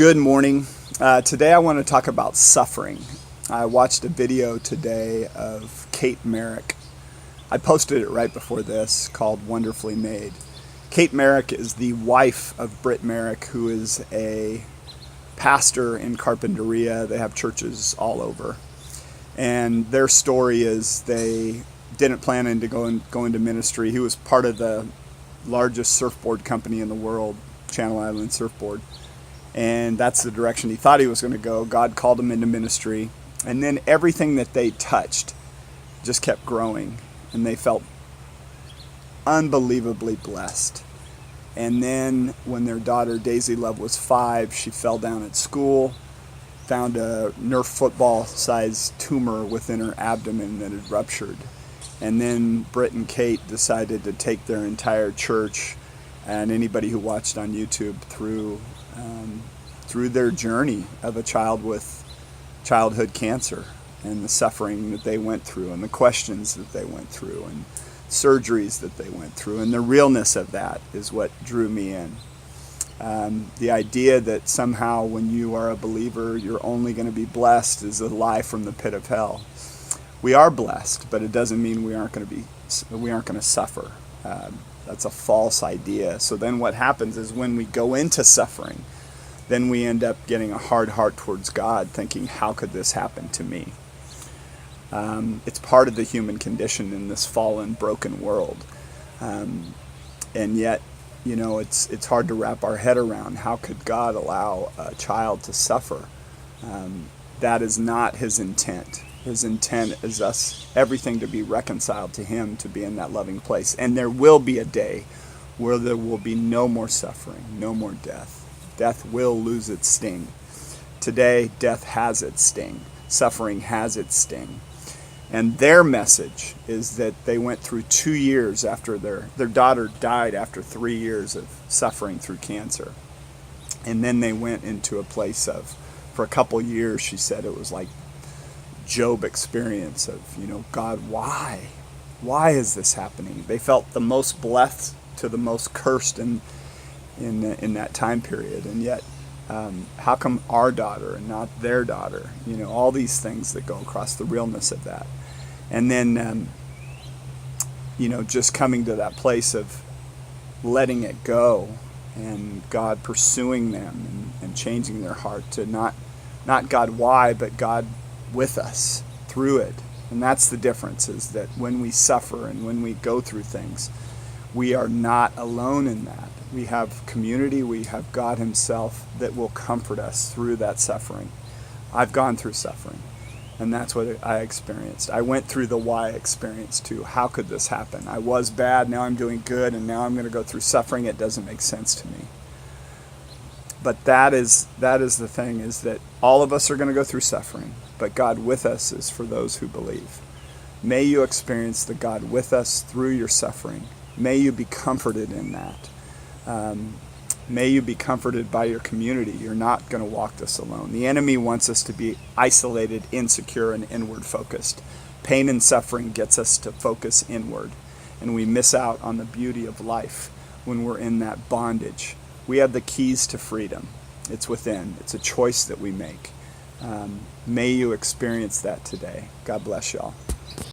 Good morning. Today I want to talk about suffering. I watched a video today of Kate Merrick. I posted it right before this, called Wonderfully Made. Kate Merrick is the wife of Britt Merrick, who is a pastor in Carpinteria. They have churches all over. And their story is they didn't plan to go into ministry. He was part of the largest surfboard company in the world, Channel Island Surfboard. And that's the direction he thought he was going to go. God called him into ministry. And then everything that they touched just kept growing. And they felt unbelievably blessed. And then when their daughter Daisy Love was 5, she fell down at school, found a Nerf football-sized tumor within her abdomen that had ruptured. And then Britt and Kate decided to take their entire church and anybody who watched on YouTube through their journey of a child with childhood cancer and the suffering that they went through and the questions that they went through and surgeries that they went through, and the realness of that is what drew me in. The idea that somehow when you are a believer you're only going to be blessed is a lie from the pit of hell. We are blessed, but it doesn't mean we aren't going to suffer. That's a false idea. So then what happens is when we go into suffering, then we end up getting a hard heart towards God, thinking, how could this happen to me? It's part of the human condition in this fallen, broken world. And yet, it's hard to wrap our head around. How could God allow a child to suffer? That is not his intent. His intent is everything to be reconciled to him, to be in that loving place. And there will be a day where there will be no more suffering, no more death. Death will lose its sting. Today, death has its sting. Suffering has its sting. And their message is that they went through 2 years after their daughter died after 3 years of suffering through cancer. And then they went into a place for a couple years, she said it was like Job experience of, God, why? Why is this happening? They felt the most blessed to the most cursed in that time period. And yet, how come our daughter and not their daughter? All these things that go across the realness of that. And then, just coming to that place of letting it go and God pursuing them and changing their heart to not God why, but God with us through it. And that's the difference, is that when we suffer and when we go through things, we are not alone in that. We have community, we have God himself that will comfort us through that suffering. I've gone through suffering, and that's what I experienced. I went through the why experience too. How could this happen? I was bad, now I'm doing good, and now I'm going to go through suffering. It doesn't make sense to me. But that is the thing, is that all of us are going to go through suffering, but God with us is for those who believe. May you experience the God with us through your suffering. May you be comforted in that. May you be comforted by your community. You're not going to walk this alone. The enemy wants us to be isolated, insecure, and inward focused. Pain and suffering gets us to focus inward, and we miss out on the beauty of life when we're in that bondage. We have the keys to freedom. It's within. It's a choice that we make. May you experience that today. God bless y'all.